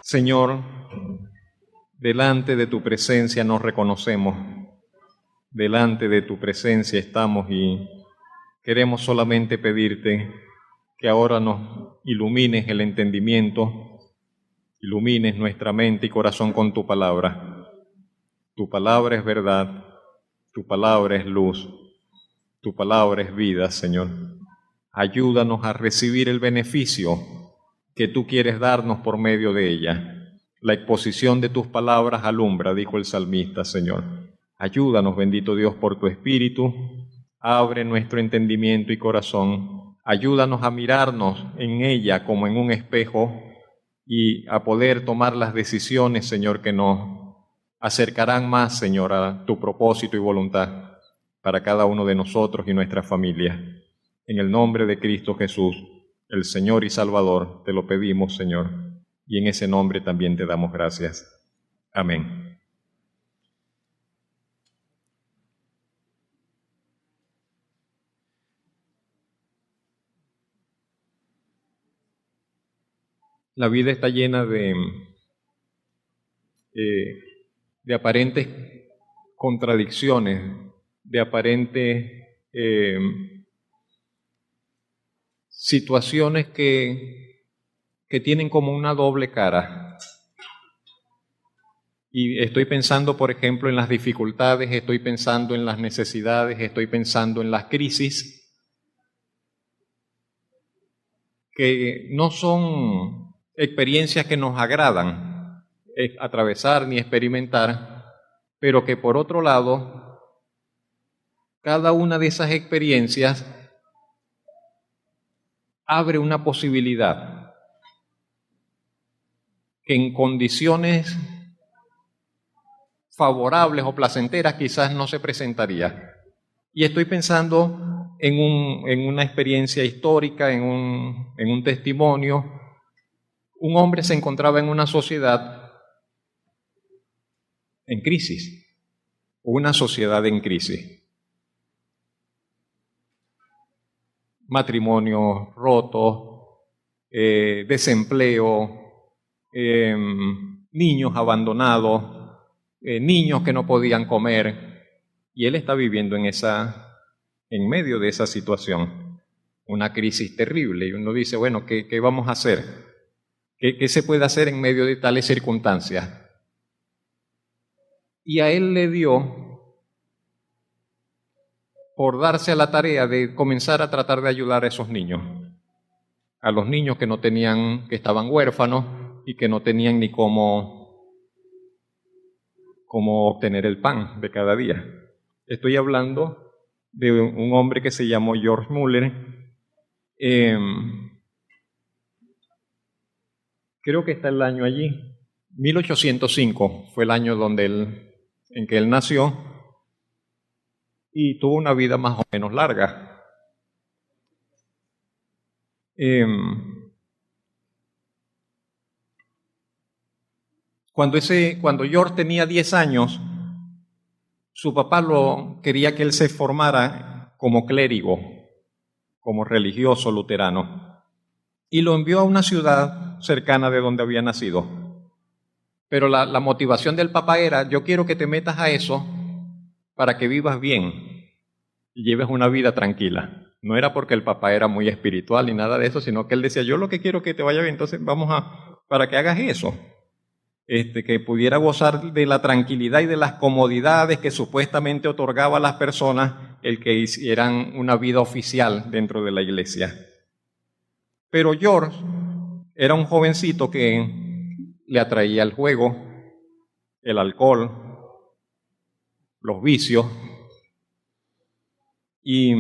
Señor, delante de tu presencia nos reconocemos, delante de tu presencia estamos y queremos solamente pedirte que ahora nos ilumines el entendimiento, ilumines nuestra mente y corazón con tu palabra. Tu palabra es verdad, tu palabra es luz, tu palabra es vida, Señor. Ayúdanos a recibir el beneficio que tú quieres darnos por medio de ella. La exposición de tus palabras alumbra, dijo el salmista, Señor. Ayúdanos, bendito Dios, por tu Espíritu. Abre nuestro entendimiento y corazón. Ayúdanos a mirarnos en ella como en un espejo y a poder tomar las decisiones, Señor, que nos acercarán más, Señor, a tu propósito y voluntad para cada uno de nosotros y nuestra familia. En el nombre de Cristo Jesús, el Señor y Salvador, te lo pedimos, Señor, y en ese nombre también te damos gracias. Amén. La vida está llena de aparentes contradicciones, de aparentes situaciones que tienen como una doble cara. Y estoy pensando, por ejemplo, en las dificultades, estoy pensando en las necesidades, estoy pensando en las crisis, que no son experiencias que nos agradan atravesar ni experimentar, pero que por otro lado, cada una de esas experiencias abre una posibilidad que en condiciones favorables o placenteras quizás no se presentaría. Y estoy pensando en una experiencia histórica, en un testimonio. Un hombre se encontraba en una sociedad en crisis, una sociedad en crisis. Matrimonios rotos, desempleo, niños abandonados, niños que no podían comer, y él está viviendo en medio de esa situación, una crisis terrible, y uno dice, bueno, ¿qué vamos a hacer? ¿Qué se puede hacer en medio de tales circunstancias? Y a él le dio por darse a la tarea de comenzar a tratar de ayudar a esos niños, a los niños que estaban huérfanos y que no tenían ni cómo obtener el pan de cada día. Estoy hablando de un hombre que se llamó George Muller. Creo que está el año allí. 1805 fue el año en que él nació y tuvo una vida más o menos larga. Cuando George tenía 10 años, su papá quería que él se formara como clérigo, como religioso luterano, y lo envió a una ciudad cercana de donde había nacido. Pero la motivación del papá era, yo quiero que te metas a eso para que vivas bien y lleves una vida tranquila. No era porque el papá era muy espiritual ni nada de eso, sino que él decía, yo lo que quiero es que te vaya bien, entonces para que hagas eso. Que pudiera gozar de la tranquilidad y de las comodidades que supuestamente otorgaba a las personas el que hicieran una vida oficial dentro de la iglesia. Pero George era un jovencito que le atraía el juego, el alcohol, los vicios, y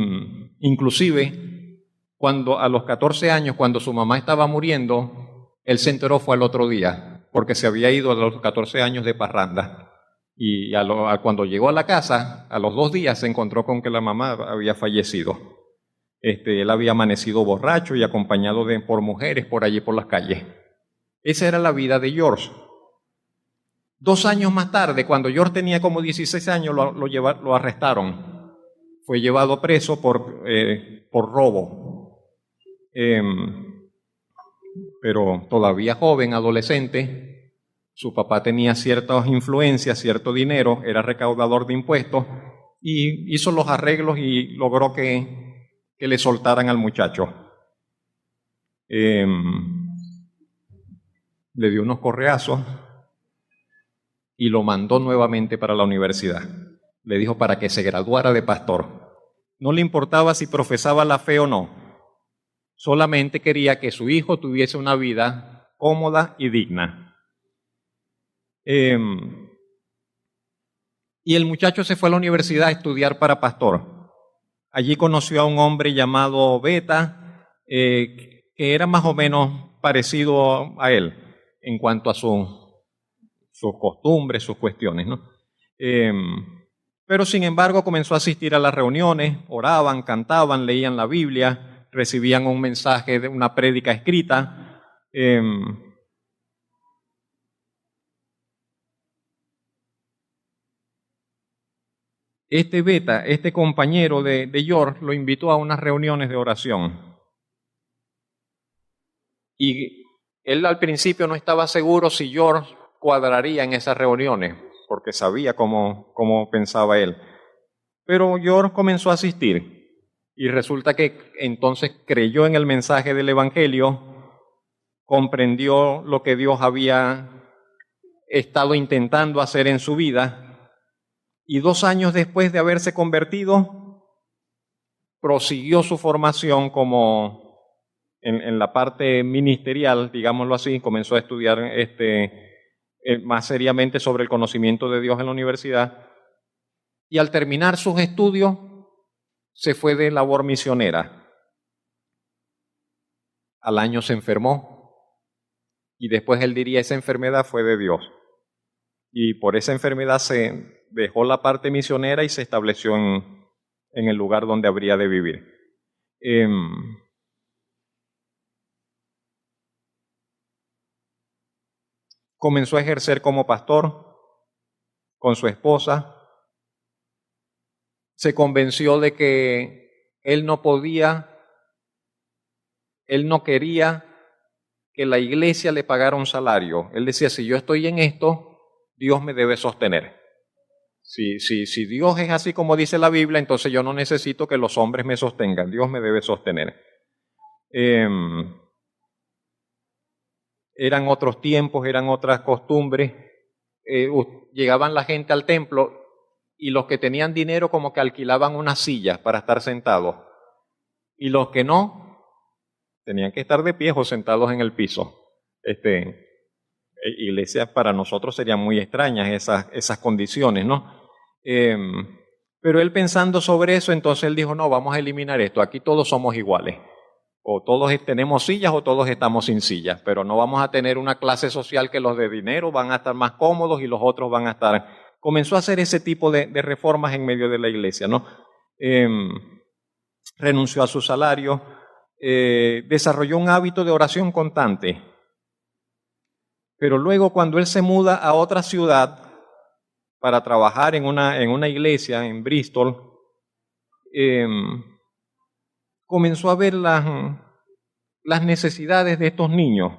inclusive a los 14 años, cuando su mamá estaba muriendo, él se enteró fue al otro día, porque se había ido a los 14 años de parranda. Y cuando llegó a la casa, a los 2 días se encontró con que la mamá había fallecido. Él había amanecido borracho y acompañado por mujeres por allí por las calles. Esa era la vida de George. 2 años más tarde, cuando George tenía como 16 años, lo arrestaron. Fue llevado preso por robo. Pero todavía joven, adolescente, Su papá tenía ciertas influencias, cierto dinero, era recaudador de impuestos y hizo los arreglos y logró que le soltaran al muchacho. Le dio unos correazos y lo mandó nuevamente para la universidad. Le dijo para que se graduara de pastor. No le importaba si profesaba la fe o no, solamente quería que su hijo tuviese una vida cómoda y digna. Y el muchacho se fue a la universidad a estudiar para pastor. Allí conoció a un hombre llamado Beta, que era más o menos parecido a él en cuanto a sus costumbres, sus cuestiones, ¿no? Pero sin embargo comenzó a asistir a las reuniones, oraban, cantaban, leían la Biblia, recibían un mensaje de una prédica escrita. Este Beta, este compañero de George, lo invitó a unas reuniones de oración. Y él al principio no estaba seguro si George cuadraría en esas reuniones, porque sabía cómo pensaba él. Pero George comenzó a asistir y resulta que entonces creyó en el mensaje del Evangelio, comprendió lo que Dios había estado intentando hacer en su vida y 2 años después de haberse convertido, prosiguió su formación como en la parte ministerial, digámoslo así, comenzó a estudiar más seriamente sobre el conocimiento de Dios en la universidad y al terminar sus estudios se fue de labor misionera. Al año se enfermó y después él diría esa enfermedad fue de Dios y por esa enfermedad se dejó la parte misionera y se estableció en el lugar donde habría de vivir. Comenzó a ejercer como pastor con su esposa. Se convenció de que él no quería que la iglesia le pagara un salario. Él decía, si yo estoy en esto, Dios me debe sostener. Si Dios es así como dice la Biblia, entonces yo no necesito que los hombres me sostengan, Dios me debe sostener. Eran otros tiempos, eran otras costumbres. Llegaban la gente al templo y los que tenían dinero como que alquilaban unas sillas para estar sentados. Y los que no, tenían que estar de pie o sentados en el piso. Iglesias para nosotros serían muy extrañas esas condiciones, ¿no? Pero él pensando sobre eso, entonces él dijo, no, vamos a eliminar esto, aquí todos somos iguales. O todos tenemos sillas o todos estamos sin sillas, pero no vamos a tener una clase social que los de dinero van a estar más cómodos y los otros van a estar... Comenzó a hacer ese tipo de reformas en medio de la iglesia, ¿no? Renunció a su salario, desarrolló un hábito de oración constante. Pero luego cuando él se muda a otra ciudad para trabajar en una iglesia en Bristol, comenzó a ver las necesidades de estos niños,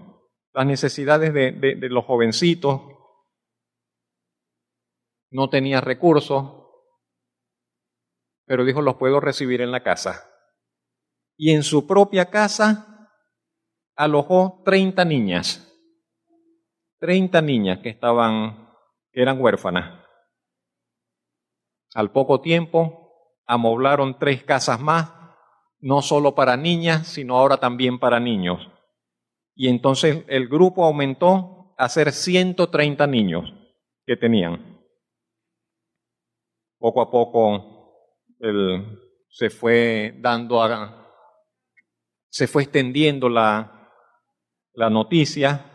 las necesidades de los jovencitos. No tenía recursos, pero dijo, los puedo recibir en la casa. Y en su propia casa alojó 30 niñas. 30 niñas que eran huérfanas. Al poco tiempo amoblaron 3 casas más, no solo para niñas, sino ahora también para niños. Y entonces el grupo aumentó a ser 130 niños que tenían. Poco a poco se fue extendiendo la noticia.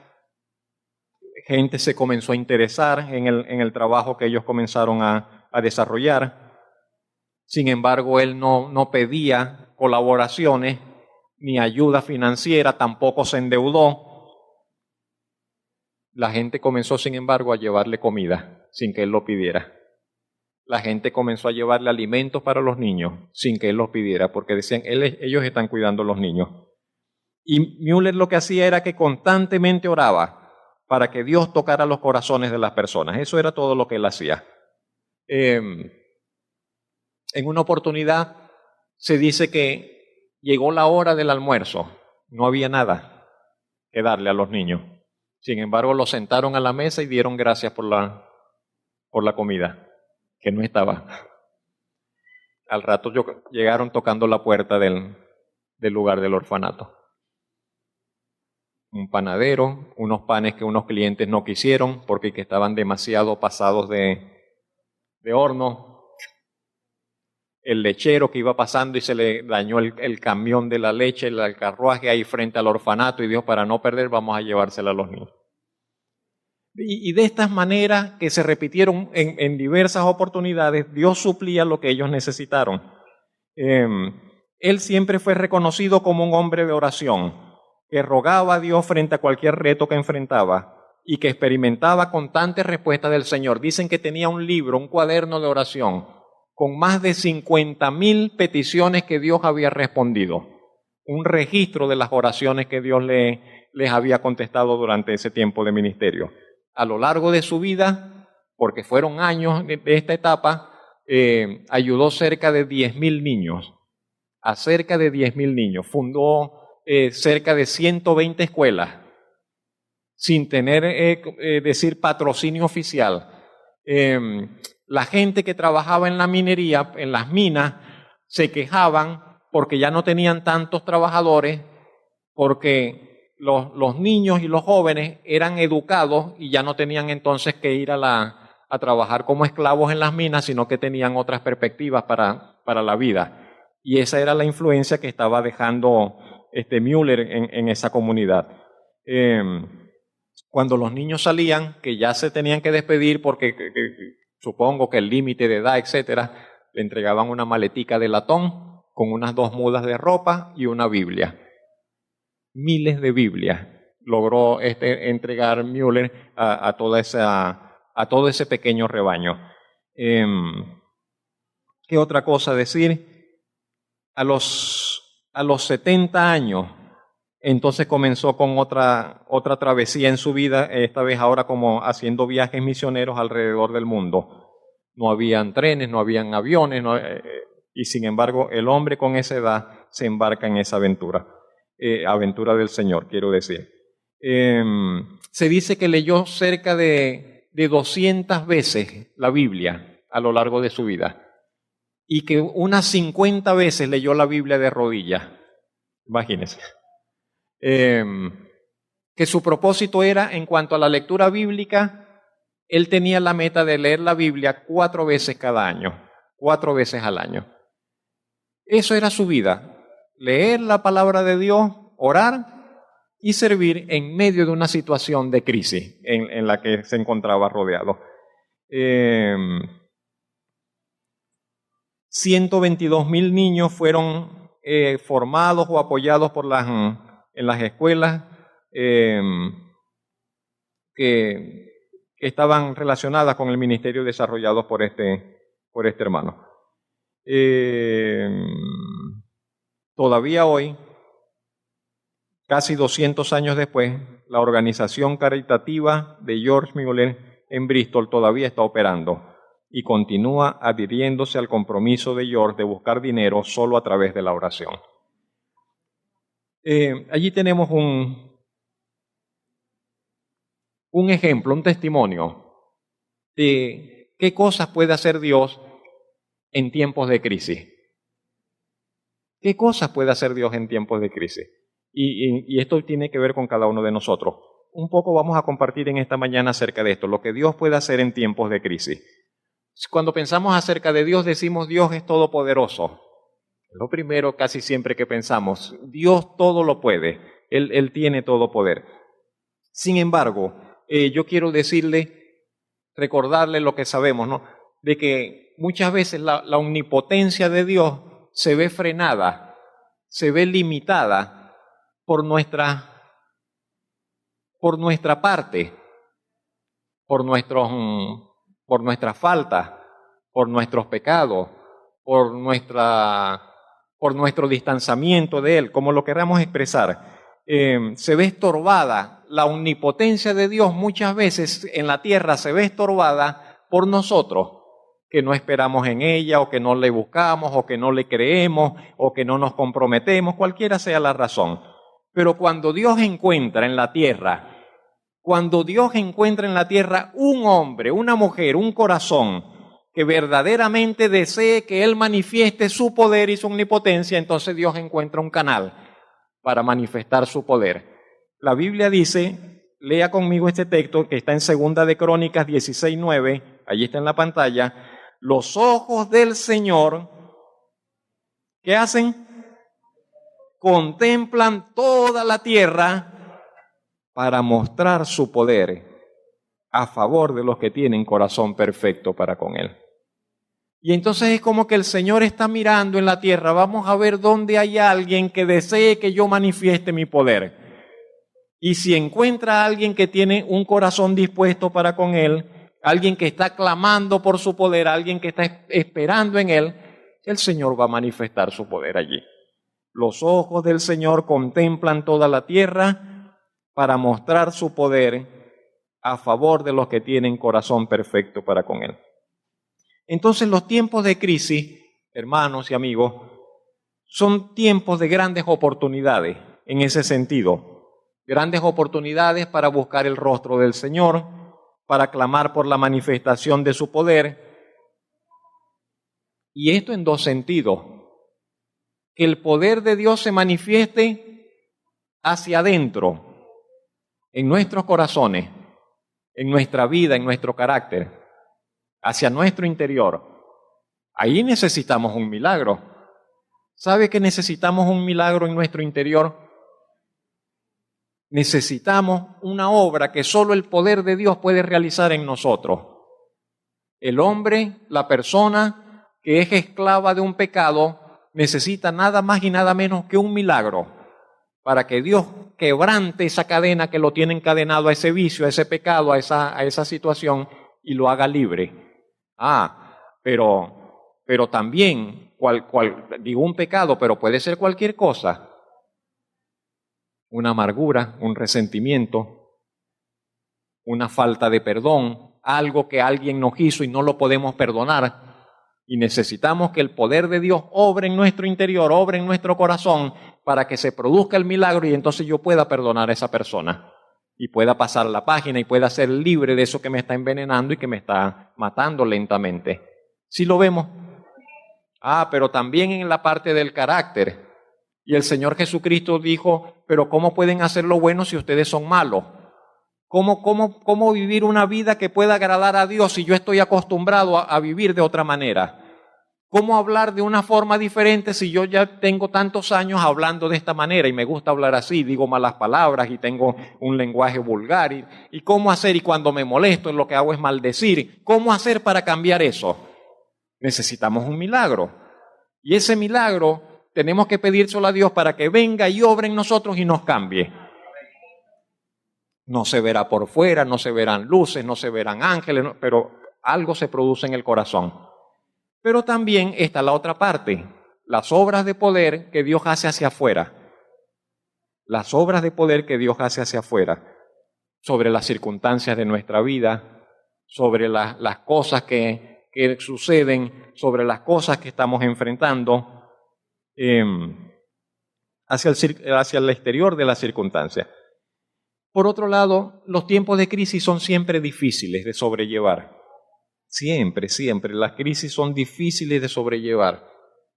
Gente se comenzó a interesar en el trabajo que ellos comenzaron a desarrollar. Sin embargo, él no pedía colaboraciones ni ayuda financiera, tampoco se endeudó. La gente comenzó, sin embargo, a llevarle comida sin que él lo pidiera. La gente comenzó a llevarle alimentos para los niños sin que él los pidiera, porque decían, ellos están cuidando a los niños. Y Müller lo que hacía era que constantemente oraba para que Dios tocara los corazones de las personas. Eso era todo lo que él hacía. En una oportunidad se dice que llegó la hora del almuerzo, no había nada que darle a los niños. Sin embargo, los sentaron a la mesa y dieron gracias por la comida, que no estaba. Al rato llegaron tocando la puerta del lugar del orfanato. Un panadero, unos panes que unos clientes no quisieron porque que estaban demasiado pasados de horno. El lechero que iba pasando y se le dañó el camión de la leche, el carruaje ahí frente al orfanato, y dijo, para no perder, vamos a llevársela a los niños. Y de estas maneras que se repitieron en diversas oportunidades, Dios suplía lo que ellos necesitaron. Él siempre fue reconocido como un hombre de oración, que rogaba a Dios frente a cualquier reto que enfrentaba y que experimentaba constantes respuestas del Señor. Dicen que tenía un libro, un cuaderno de oración, con más de 50,000 peticiones que Dios había respondido. Un registro de las oraciones que Dios les había contestado durante ese tiempo de ministerio. A lo largo de su vida, porque fueron años de esta etapa, ayudó cerca de 10,000 niños. A cerca de 10,000 niños. Fundó cerca de 120 escuelas, sin tener, decir, patrocinio oficial. La gente que trabajaba en la minería, en las minas, se quejaban porque ya no tenían tantos trabajadores, porque los niños y los jóvenes eran educados y ya no tenían entonces que ir a trabajar como esclavos en las minas, sino que tenían otras perspectivas para la vida. Y esa era la influencia que estaba dejando Müller en esa comunidad. Cuando los niños salían, que ya se tenían que despedir porque supongo que el límite de edad, etcétera, le entregaban una maletica de latón con unas 2 mudas de ropa y una Biblia. Miles de Biblias logró entregar Müller a todo ese pequeño rebaño. ¿Qué otra cosa decir? A los 70 años, entonces comenzó con otra travesía en su vida, esta vez ahora como haciendo viajes misioneros alrededor del mundo. No habían trenes, no habían aviones, y sin embargo el hombre con esa edad se embarca en esa aventura del Señor, quiero decir. Se dice que leyó cerca de 200 veces la Biblia a lo largo de su vida y que unas 50 veces leyó la Biblia de rodillas. Imagínense. Que su propósito era, en cuanto a la lectura bíblica, él tenía la meta de leer la Biblia 4 veces cada año, 4 veces al año. Eso era su vida, leer la palabra de Dios, orar y servir en medio de una situación de crisis en la que se encontraba rodeado. 122,000 niños fueron formados o apoyados en las escuelas que estaban relacionadas con el ministerio desarrollado por este hermano. Todavía hoy, casi 200 años después, la organización caritativa de George Müller en Bristol todavía está operando y continúa adhiriéndose al compromiso de George de buscar dinero solo a través de la oración. Allí tenemos un ejemplo, un testimonio de qué cosas puede hacer Dios en tiempos de crisis. ¿Qué cosas puede hacer Dios en tiempos de crisis? Y esto tiene que ver con cada uno de nosotros. Un poco vamos a compartir en esta mañana acerca de esto, lo que Dios puede hacer en tiempos de crisis. Cuando pensamos acerca de Dios, decimos Dios es todopoderoso. Lo primero casi siempre que pensamos, Dios todo lo puede, Él tiene todo poder. Sin embargo, yo quiero recordarle lo que sabemos, ¿no? De que muchas veces la omnipotencia de Dios se ve frenada, se ve limitada por nuestra parte, por nuestra falta, por nuestros pecados, por nuestro distanciamiento de Él, como lo queramos expresar. Se ve estorbada la omnipotencia de Dios muchas veces en la tierra se ve estorbada por nosotros, que no esperamos en ella, o que no le buscamos, o que no le creemos, o que no nos comprometemos, cualquiera sea la razón. Pero cuando Dios encuentra en la tierra, un hombre, una mujer, un corazón que verdaderamente desee que Él manifieste su poder y su omnipotencia, entonces Dios encuentra un canal para manifestar su poder. La Biblia dice, lea conmigo este texto que está en 2 de Crónicas 16:9, allí está en la pantalla. Los ojos del Señor, ¿qué hacen? Contemplan toda la tierra para mostrar su poder a favor de los que tienen corazón perfecto para con Él. Y entonces es como que el Señor está mirando en la tierra, vamos a ver dónde hay alguien que desee que yo manifieste mi poder. Y si encuentra a alguien que tiene un corazón dispuesto para con Él, alguien que está clamando por su poder, alguien que está esperando en Él, el Señor va a manifestar su poder allí. Los ojos del Señor contemplan toda la tierra para mostrar su poder a favor de los que tienen corazón perfecto para con Él. Entonces los tiempos de crisis, hermanos y amigos, son tiempos de grandes oportunidades en ese sentido. Grandes oportunidades para buscar el rostro del Señor, para clamar por la manifestación de su poder. Y esto en dos sentidos. Que el poder de Dios se manifieste hacia adentro, en nuestros corazones, en nuestra vida, en nuestro carácter, hacia nuestro interior. Ahí necesitamos un milagro. ¿Sabe que necesitamos un milagro en nuestro interior? Necesitamos una obra que solo el poder de Dios puede realizar en nosotros. El hombre, la persona que es esclava de un pecado, necesita nada más y nada menos que un milagro para que Dios quebrante esa cadena que lo tiene encadenado a ese vicio, a ese pecado, a esa situación y lo haga libre. Pero también, digo un pecado, pero puede ser cualquier cosa. Una amargura, un resentimiento, una falta de perdón, algo que alguien nos hizo y no lo podemos perdonar. Y necesitamos que el poder de Dios obre en nuestro interior, obre en nuestro corazón, para que se produzca el milagro y entonces yo pueda perdonar a esa persona. Y pueda pasar la página y pueda ser libre de eso que me está envenenando y que me está matando lentamente. ¿Sí lo vemos? Pero también en la parte del carácter. Y el Señor Jesucristo dijo, pero ¿cómo pueden hacer lo bueno si ustedes son malos? ¿Cómo vivir una vida que pueda agradar a Dios si yo estoy acostumbrado a vivir de otra manera? ¿Cómo hablar de una forma diferente si yo ya tengo tantos años hablando de esta manera y me gusta hablar así, digo malas palabras y tengo un lenguaje vulgar? ¿Y cómo hacer? Y cuando me molesto lo que hago es maldecir. ¿Cómo hacer para cambiar eso? Necesitamos un milagro. Y ese milagro tenemos que pedírselo a Dios para que venga y obre en nosotros y nos cambie. No se verá por fuera, no se verán luces, no se verán ángeles, pero algo se produce en el corazón. Pero también está la otra parte, las obras de poder que Dios hace hacia afuera. Las obras de poder que Dios hace hacia afuera, sobre las circunstancias de nuestra vida, sobre las cosas que suceden, sobre las cosas que estamos enfrentando, hacia el exterior de las circunstancias. Por otro lado, los tiempos de crisis son siempre difíciles de sobrellevar. Siempre. Las crisis son difíciles de sobrellevar.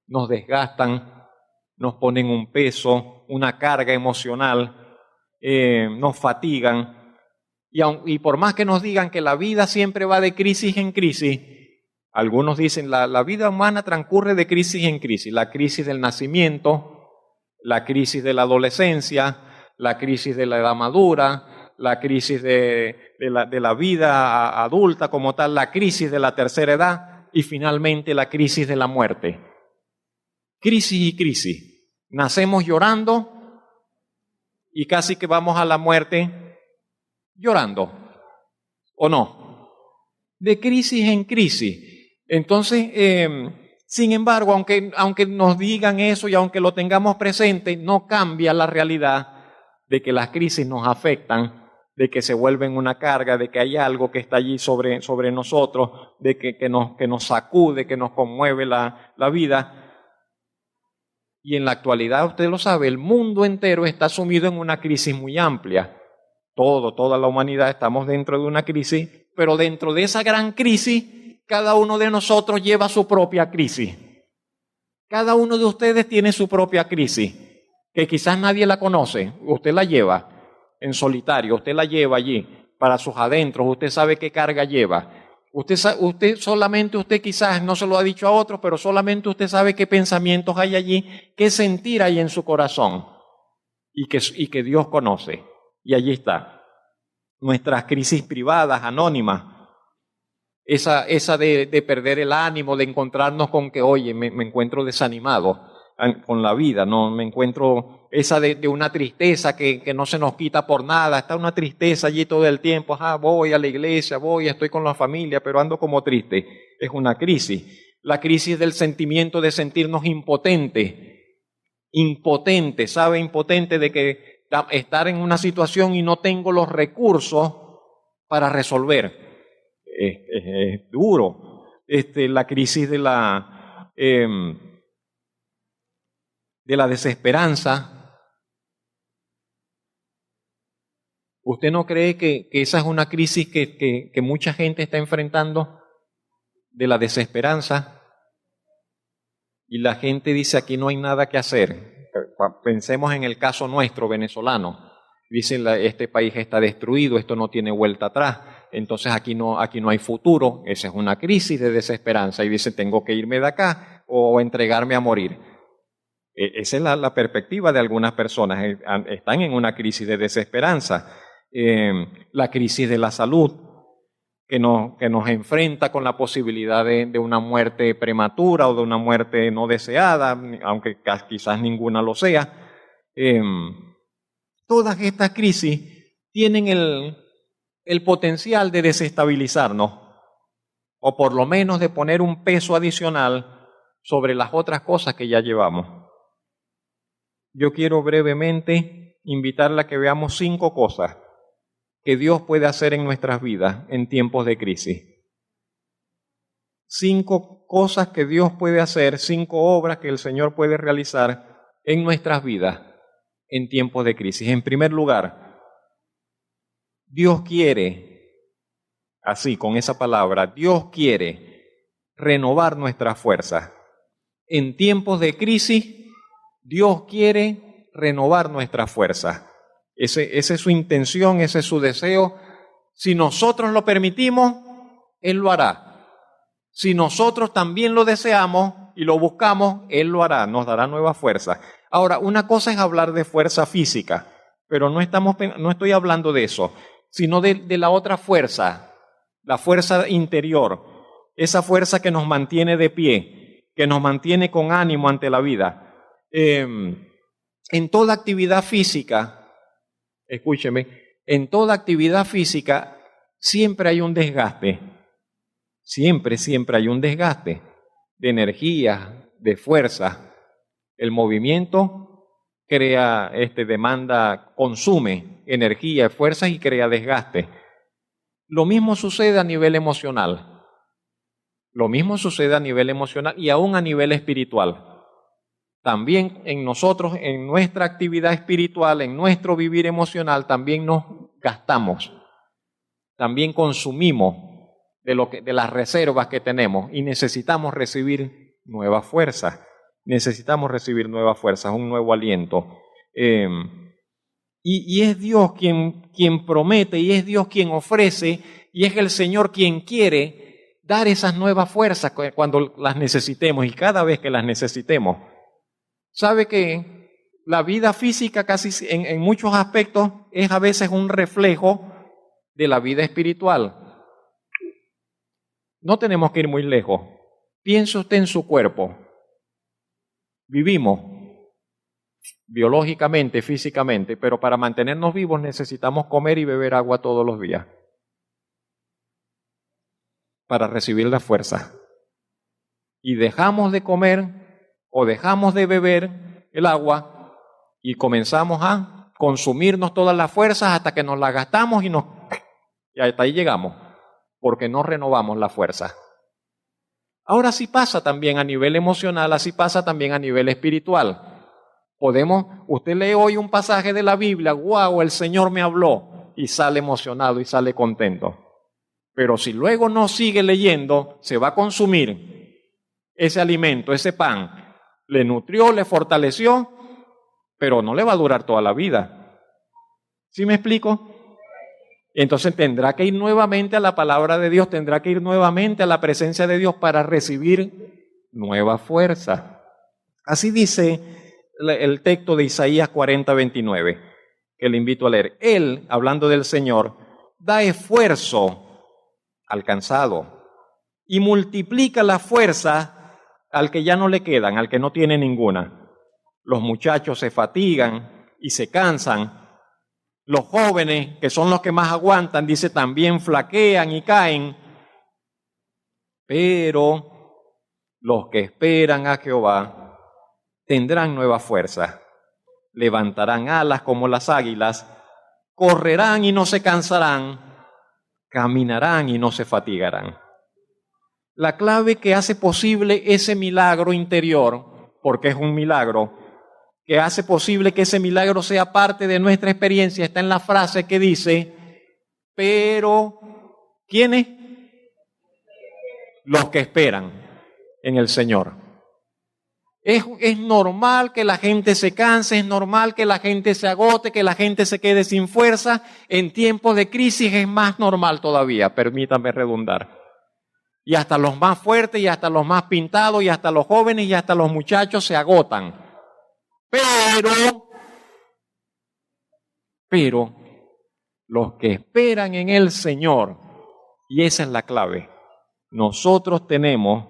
Nos desgastan, nos ponen un peso, una carga emocional, nos fatigan. Y por más que nos digan que la vida siempre va de crisis en crisis, algunos dicen la vida humana transcurre de crisis en crisis. La crisis del nacimiento, la crisis de la adolescencia, la crisis de la edad madura, la crisis de la vida adulta como tal, la crisis de la tercera edad y finalmente la crisis de la muerte. Crisis y crisis. Nacemos llorando y casi que vamos a la muerte llorando, ¿o no? De crisis en crisis. Entonces, sin embargo, aunque nos digan eso y aunque lo tengamos presente, no cambia la realidad de que las crisis nos afectan de que se vuelven una carga, de que hay algo que está allí sobre nosotros, de que nos sacude, que nos conmueve la vida. Y en la actualidad, usted lo sabe, el mundo entero está sumido en una crisis muy amplia. Toda la humanidad estamos dentro de una crisis, pero dentro de esa gran crisis, cada uno de nosotros lleva su propia crisis. Cada uno de ustedes tiene su propia crisis, que quizás nadie la conoce. Usted la lleva en solitario, usted la lleva allí para sus adentros, usted sabe qué carga lleva. Usted quizás no se lo ha dicho a otros, pero solamente usted sabe qué pensamientos hay allí, qué sentir hay en su corazón y que Dios conoce. Y allí está. Nuestras crisis privadas, anónimas, esa de perder el ánimo, de encontrarnos con que, oye, me encuentro desanimado con la vida, no me encuentro esa de una tristeza que no se nos quita por nada, está una tristeza allí todo el tiempo, voy a la iglesia, estoy con la familia, pero ando como triste. Es una crisis. La crisis del sentimiento de sentirnos impotentes, ¿sabe? Impotente de que estar en una situación y no tengo los recursos para resolver. Es duro. La crisis de la desesperanza. ¿Usted no cree que esa es una crisis que mucha gente está enfrentando? De la desesperanza. Y la gente dice, aquí no hay nada que hacer. Pensemos en el caso nuestro, venezolano. Dicen, este país está destruido, esto no tiene vuelta atrás, entonces aquí no hay futuro. Esa es una crisis de desesperanza. Y dice, tengo que irme de acá o entregarme a morir. Esa es la perspectiva de algunas personas. Están en una crisis de desesperanza. La crisis de la salud, que nos enfrenta con la posibilidad de una muerte prematura o de una muerte no deseada, aunque quizás ninguna lo sea. Todas estas crisis tienen el potencial de desestabilizarnos, o por lo menos de poner un peso adicional sobre las otras cosas que ya llevamos. Yo quiero brevemente invitarla a que veamos 5 cosas que Dios puede hacer en nuestras vidas en tiempos de crisis. 5 cosas que Dios puede hacer, 5 obras que el Señor puede realizar en nuestras vidas en tiempos de crisis. En primer lugar, Dios quiere, así con esa palabra, Dios quiere renovar nuestras fuerzas. En tiempos de crisis, Dios quiere renovar nuestras fuerzas. Esa es su intención, ese es su deseo. Si nosotros lo permitimos, Él lo hará. Si nosotros también lo deseamos y lo buscamos, Él lo hará, nos dará nueva fuerza. Ahora, una cosa es hablar de fuerza física, pero no estoy hablando de eso, sino de la otra fuerza, la fuerza interior, esa fuerza que nos mantiene de pie, que nos mantiene con ánimo ante la vida. En toda actividad física, escúcheme, en toda actividad física siempre hay un desgaste. Siempre hay un desgaste de energía, de fuerza. El movimiento crea demanda, consume energía, fuerza y crea desgaste. Lo mismo sucede a nivel emocional. Lo mismo sucede a nivel emocional y aún a nivel espiritual. También en nosotros, en nuestra actividad espiritual, en nuestro vivir emocional, también nos gastamos, también consumimos de las reservas que tenemos y necesitamos recibir nuevas fuerzas, un nuevo aliento. Y es Dios quien promete, y es Dios quien ofrece, y es el Señor quien quiere dar esas nuevas fuerzas cuando las necesitemos y cada vez que las necesitemos. ¿Sabe que la vida física casi en muchos aspectos es a veces un reflejo de la vida espiritual? No tenemos que ir muy lejos. Piense usted en su cuerpo. Vivimos biológicamente, físicamente, pero para mantenernos vivos necesitamos comer y beber agua todos los días para recibir la fuerza. Y dejamos de comer o dejamos de beber el agua y comenzamos a consumirnos todas las fuerzas hasta que nos las gastamos y hasta ahí llegamos, porque no renovamos la fuerza. Ahora sí pasa también a nivel emocional, así pasa también a nivel espiritual. Usted lee hoy un pasaje de la Biblia, wow, el Señor me habló, y sale emocionado y sale contento. Pero si luego no sigue leyendo, se va a consumir ese alimento, ese pan. Le nutrió, le fortaleció, pero no le va a durar toda la vida. ¿Sí me explico? Entonces tendrá que ir nuevamente a la palabra de Dios, tendrá que ir nuevamente a la presencia de Dios para recibir nueva fuerza. Así dice el texto de Isaías 40:29, que le invito a leer. Él, hablando del Señor, da esfuerzo al cansado y multiplica la fuerza al que ya no le quedan, al que no tiene ninguna. Los muchachos se fatigan y se cansan. Los jóvenes, que son los que más aguantan, dice, también flaquean y caen. Pero los que esperan a Jehová tendrán nueva fuerza. Levantarán alas como las águilas, correrán y no se cansarán, caminarán y no se fatigarán. La clave que hace posible ese milagro interior, porque es un milagro, que hace posible que ese milagro sea parte de nuestra experiencia, está en la frase que dice, pero, ¿quiénes? Los que esperan en el Señor. Es normal que la gente se canse, es normal que la gente se agote, que la gente se quede sin fuerza. En tiempos de crisis es más normal todavía, permítame redundar. Y hasta los más fuertes, y hasta los más pintados, y hasta los jóvenes, y hasta los muchachos se agotan. Pero los que esperan en el Señor, y esa es la clave, nosotros tenemos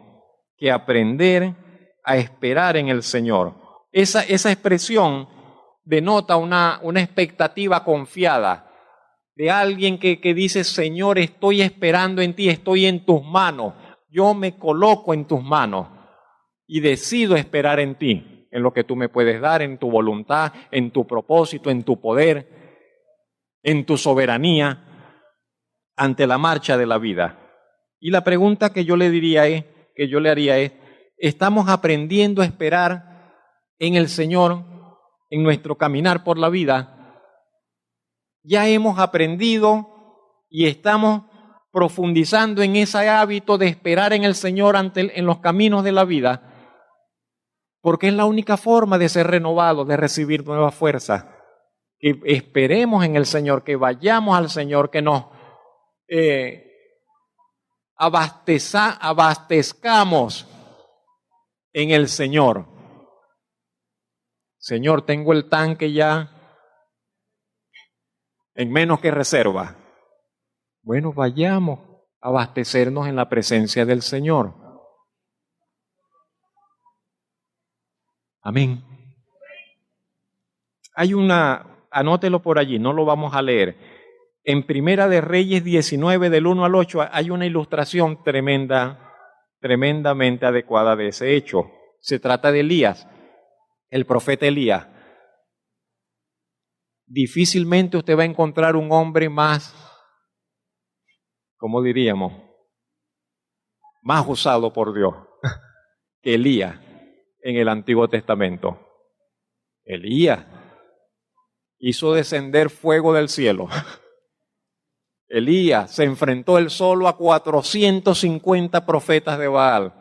que aprender a esperar en el Señor. Esa expresión denota una expectativa confiada de alguien que dice, Señor, estoy esperando en ti, estoy en tus manos, yo me coloco en tus manos y decido esperar en ti, en lo que tú me puedes dar, en tu voluntad, en tu propósito, en tu poder, en tu soberanía, ante la marcha de la vida. Y la pregunta que yo le haría es, ¿estamos aprendiendo a esperar en el Señor en nuestro caminar por la vida? ¿Ya hemos aprendido y estamos profundizando en ese hábito de esperar en el Señor en los caminos de la vida? Porque es la única forma de ser renovado, de recibir nueva fuerza. Que esperemos en el Señor, que vayamos al Señor, que nos abastezcamos en el Señor. Señor, tengo el tanque ya en menos que reserva. Bueno, vayamos a abastecernos en la presencia del Señor. Amén. Anótelo por allí, no lo vamos a leer. En Primera de Reyes 19, del 1 al 8, hay una ilustración tremendamente adecuada de ese hecho. Se trata de Elías, el profeta Elías. Difícilmente usted va a encontrar un hombre más, ¿cómo diríamos? Más usado por Dios que Elías en el Antiguo Testamento. Elías hizo descender fuego del cielo. Elías se enfrentó él solo a 450 profetas de Baal.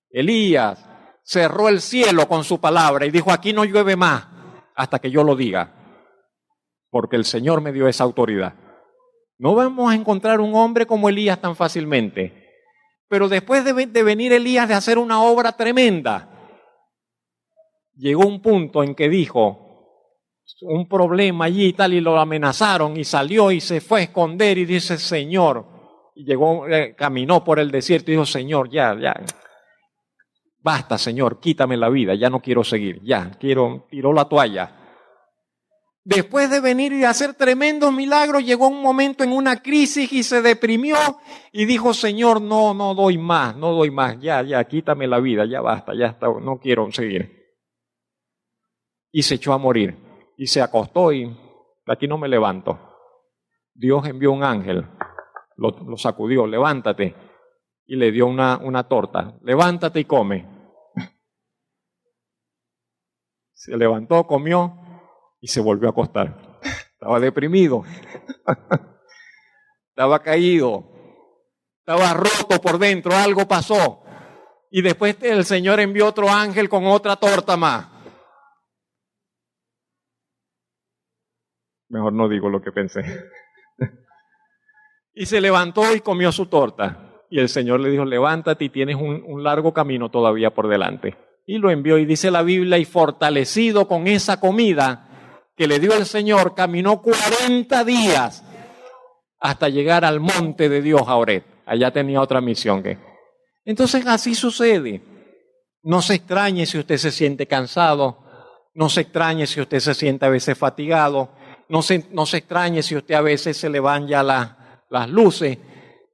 Elías cerró el cielo con su palabra y dijo, aquí no llueve más hasta que yo lo diga, porque el Señor me dio esa autoridad. No vamos a encontrar un hombre como Elías tan fácilmente. Pero después de venir Elías de hacer una obra tremenda, llegó un punto en que dijo, un problema allí y tal, y lo amenazaron, y salió y se fue a esconder, y dice, Señor, y caminó por el desierto y dijo, Señor, ya, basta, Señor, quítame la vida, ya no quiero seguir, tiró la toalla. Después de venir y hacer tremendos milagros, llegó un momento en una crisis y se deprimió y dijo, Señor, no doy más, ya, quítame la vida, ya basta, ya está, no quiero seguir. y se echó a morir. Y se acostó y de aquí no me levanto. Dios envió un ángel, lo sacudió, levántate, y le dio una torta. Levántate y come. Se levantó, comió y se volvió a acostar. Estaba deprimido, estaba caído, estaba roto por dentro, algo pasó. Y después el Señor envió otro ángel con otra torta más. Mejor no digo lo que pensé. Y se levantó y comió su torta. Y el Señor le dijo, levántate y tienes un largo camino todavía por delante. Y lo envió, y dice la Biblia, y fortalecido con esa comida que le dio el Señor, caminó 40 días hasta llegar al monte de Dios, a Horeb. Allá tenía otra misión. Entonces así sucede. No se extrañe si usted se siente cansado, no se extrañe si usted se siente a veces fatigado, no se extrañe si usted a veces se le van ya las luces,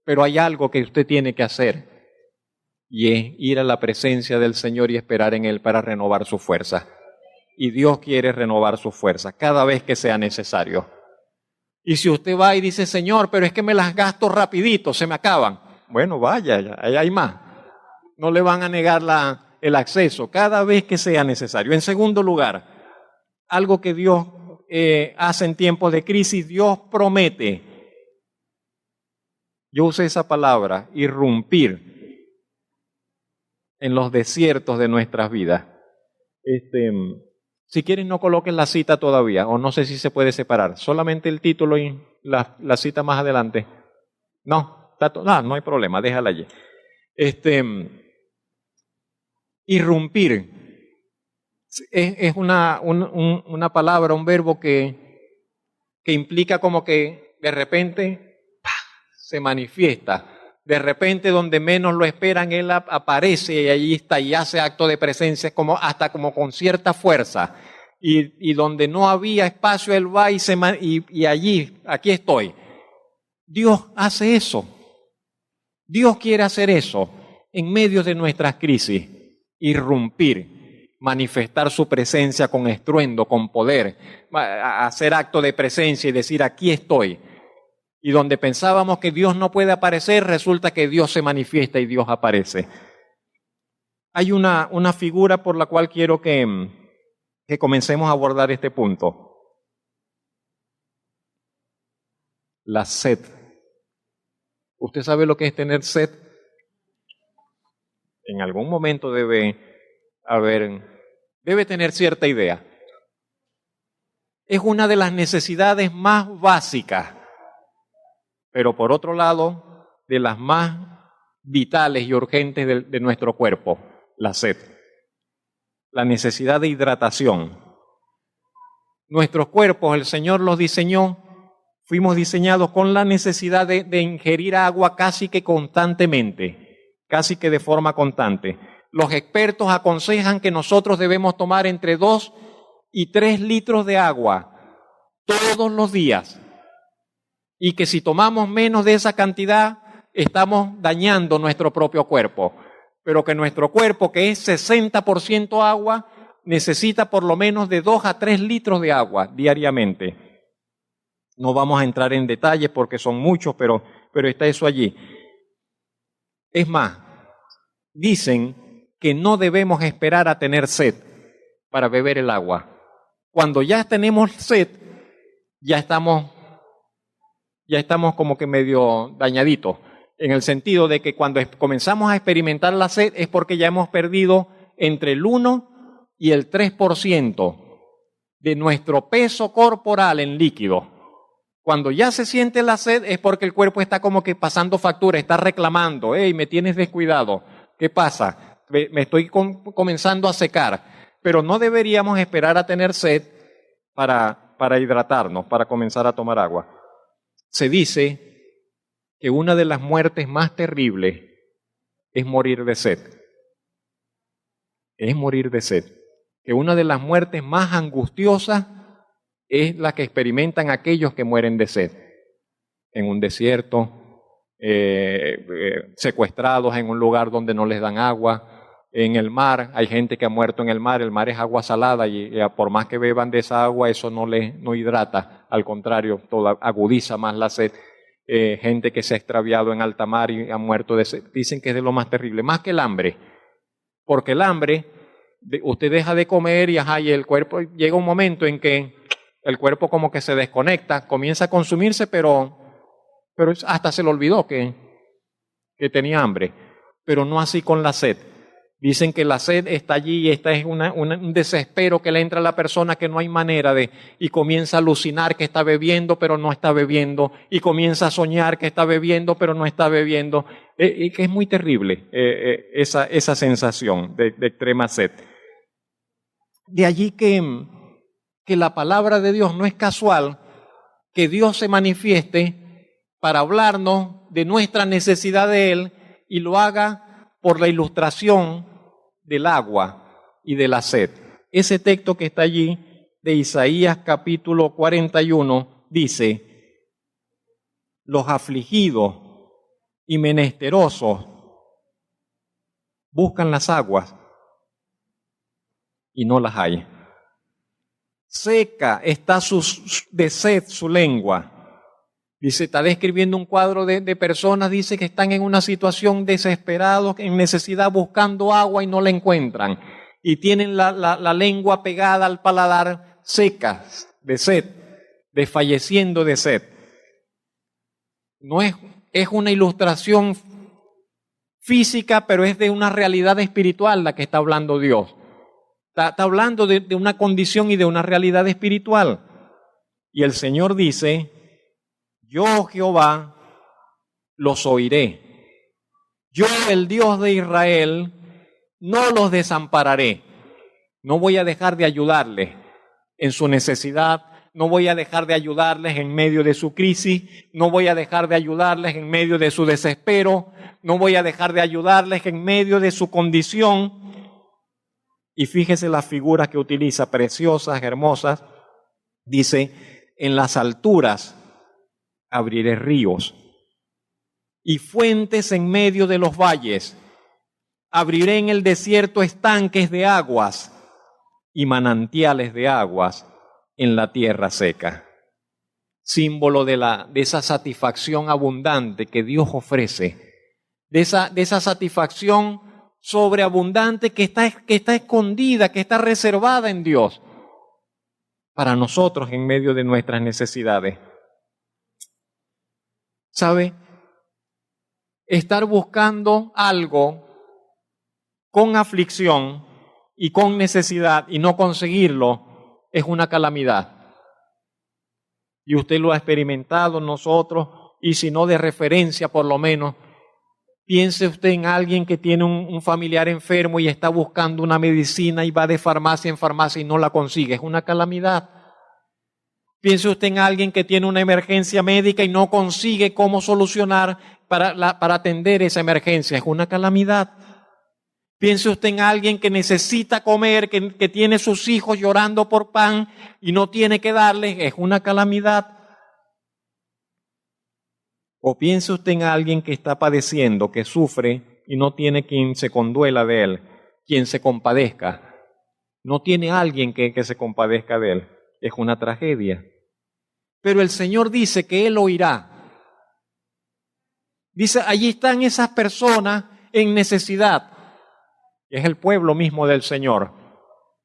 pero hay algo que usted tiene que hacer, y es ir a la presencia del Señor y esperar en Él para renovar su fuerza. Y Dios quiere renovar su fuerza cada vez que sea necesario. Y si usted va y dice, Señor, pero es que me las gasto rapidito, se me acaban. Bueno, vaya, ahí hay más. No le van a negar el acceso cada vez que sea necesario. En segundo lugar, algo que Dios hace en tiempos de crisis, Dios promete. Yo usé esa palabra, irrumpir en los desiertos de nuestras vidas. Si quieren no coloquen la cita todavía, o no sé si se puede separar, solamente el título y la cita más adelante. No, no hay problema, déjala allí. Irrumpir es una palabra, un verbo que implica como que de repente se manifiesta. De repente, donde menos lo esperan, Él aparece y allí está y hace acto de presencia hasta como con cierta fuerza. Y donde no había espacio, Él va y allí, aquí estoy. Dios hace eso. Dios quiere hacer eso en medio de nuestras crisis. Irrumpir, manifestar su presencia con estruendo, con poder, hacer acto de presencia y decir, aquí estoy. Y donde pensábamos que Dios no puede aparecer, resulta que Dios se manifiesta y Dios aparece. Hay una figura por la cual quiero que comencemos a abordar este punto. La sed. ¿Usted sabe lo que es tener sed? En algún momento debe tener cierta idea. Es una de las necesidades más básicas, pero por otro lado, de las más vitales y urgentes de nuestro cuerpo, la sed. La necesidad de hidratación. Nuestros cuerpos, el Señor los diseñó, fuimos diseñados con la necesidad de ingerir agua casi que constantemente, casi que de forma constante. Los expertos aconsejan que nosotros debemos tomar entre 2 y 3 litros de agua todos los días. Y que si tomamos menos de esa cantidad, estamos dañando nuestro propio cuerpo. Pero que nuestro cuerpo, que es 60% agua, necesita por lo menos de 2 a 3 litros de agua diariamente. No vamos a entrar en detalles porque son muchos, pero está eso allí. Es más, dicen que no debemos esperar a tener sed para beber el agua. Cuando ya tenemos sed, ya estamos como que medio dañaditos, en el sentido de que cuando comenzamos a experimentar la sed es porque ya hemos perdido entre el 1 y el 3% de nuestro peso corporal en líquido. Cuando ya se siente la sed es porque el cuerpo está como que pasando factura, está reclamando, hey, me tienes descuidado, ¿qué pasa? Me estoy comenzando a secar, pero no deberíamos esperar a tener sed para hidratarnos, para comenzar a tomar agua. Se dice que una de las muertes más terribles es morir de sed. Es morir de sed. Que una de las muertes más angustiosas es la que experimentan aquellos que mueren de sed. En un desierto, secuestrados en un lugar donde no les dan agua, en el mar, hay gente que ha muerto en el mar es agua salada y por más que beban de esa agua, eso no hidrata, al contrario, todo agudiza más la sed. Gente que se ha extraviado en alta mar y ha muerto de sed, dicen que es de lo más terrible, más que el hambre, porque el hambre, usted deja de comer y el cuerpo, llega un momento en que el cuerpo como que se desconecta, comienza a consumirse, pero hasta se le olvidó que tenía hambre, pero no así con la sed. Dicen que la sed está allí y esta es un desespero que le entra a la persona que no hay manera y comienza a alucinar que está bebiendo, pero no está bebiendo, y comienza a soñar que está bebiendo, pero no está bebiendo, y que es muy terrible esa sensación de extrema sed. De allí que la palabra de Dios no es casual, que Dios se manifieste para hablarnos de nuestra necesidad de Él y lo haga por la ilustración del agua y de la sed. Ese texto que está allí de Isaías capítulo 41 dice: los afligidos y menesterosos buscan las aguas y no las hay. Seca está de sed su lengua. Dice, está describiendo un cuadro de personas, dice que están en una situación desesperados, en necesidad, buscando agua y no la encuentran. Y tienen la lengua pegada al paladar, secas de sed, desfalleciendo de sed. No es una ilustración física, pero es de una realidad espiritual la que está hablando Dios. Está hablando de una condición y de una realidad espiritual. Y el Señor dice: yo, Jehová, los oiré. Yo, el Dios de Israel, no los desampararé. No voy a dejar de ayudarles en su necesidad, no voy a dejar de ayudarles en medio de su crisis, no voy a dejar de ayudarles en medio de su desespero, no voy a dejar de ayudarles en medio de su condición. Y fíjese las figuras que utiliza, preciosas, hermosas. Dice, en las alturas abriré ríos y fuentes en medio de los valles. Abriré en el desierto estanques de aguas y manantiales de aguas en la tierra seca. Símbolo de esa satisfacción abundante que Dios ofrece, de esa satisfacción sobreabundante que está escondida, que está reservada en Dios para nosotros en medio de nuestras necesidades. ¿Sabe? Estar buscando algo con aflicción y con necesidad y no conseguirlo es una calamidad. Y usted lo ha experimentado, nosotros, y si no de referencia por lo menos. Piense usted en alguien que tiene un familiar enfermo y está buscando una medicina y va de farmacia en farmacia y no la consigue. Es una calamidad. Piense usted en alguien que tiene una emergencia médica y no consigue cómo solucionar para atender esa emergencia. Es una calamidad. Piense usted en alguien que necesita comer, que tiene sus hijos llorando por pan y no tiene que darles. Es una calamidad. O piense usted en alguien que está padeciendo, que sufre y no tiene quien se conduela de él, quien se compadezca. No tiene alguien que se compadezca de él. Es una tragedia. Pero el Señor dice que Él oirá. Dice, allí están esas personas en necesidad. Es el pueblo mismo del Señor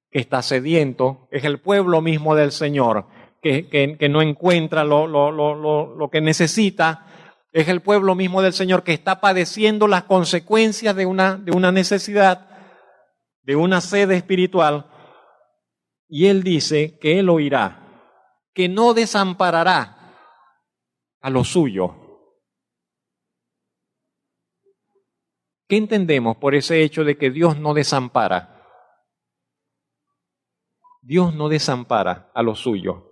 que está sediento. Es el pueblo mismo del Señor que no encuentra lo que necesita. Es el pueblo mismo del Señor que está padeciendo las consecuencias de una necesidad, de una sed espiritual. Y Él dice que Él oirá, que no desamparará a lo suyo. ¿Qué entendemos por ese hecho de que Dios no desampara? Dios no desampara a lo suyo.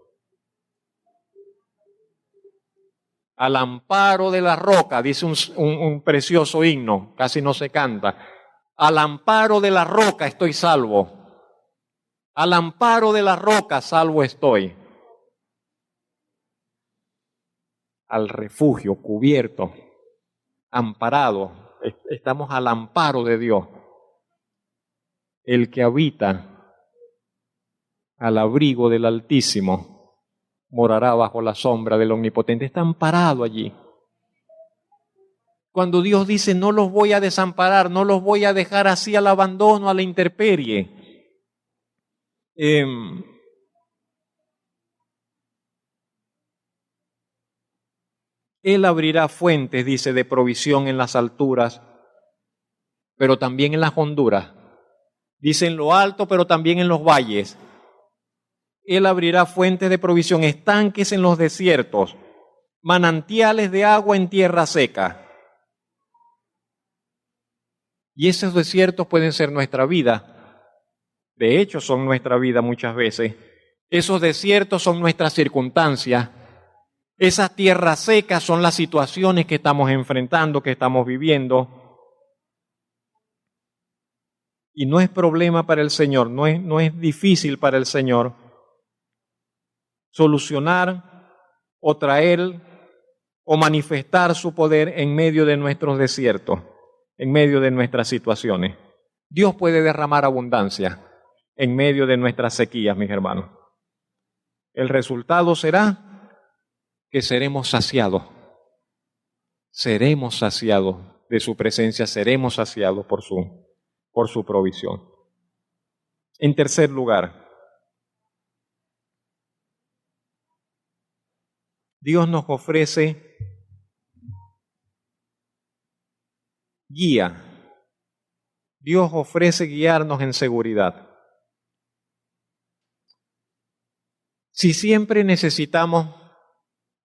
Al amparo de la roca, dice un precioso himno, casi no se canta. Al amparo de la roca estoy salvo. Al amparo de la roca salvo estoy. Al refugio, cubierto, amparado. Estamos al amparo de Dios. El que habita al abrigo del Altísimo morará bajo la sombra del Omnipotente. Está amparado allí. Cuando Dios dice, no los voy a desamparar, no los voy a dejar así al abandono, a la intemperie. Él abrirá fuentes, dice, de provisión en las alturas, pero también en las honduras. Dice en lo alto, pero también en los valles. Él abrirá fuentes de provisión, estanques en los desiertos, manantiales de agua en tierra seca. Y esos desiertos pueden ser nuestra vida. De hecho, son nuestra vida muchas veces. Esos desiertos son nuestras circunstancias. Esas tierras secas son las situaciones que estamos enfrentando, que estamos viviendo. Y no es problema para el Señor, no es difícil para el Señor solucionar o traer o manifestar su poder en medio de nuestros desiertos, en medio de nuestras situaciones. Dios puede derramar abundancia en medio de nuestras sequías, mis hermanos. El resultado será que seremos saciados de su presencia, seremos saciados por su provisión. En tercer lugar, Dios nos ofrece guía. Dios ofrece guiarnos en seguridad. Si siempre necesitamos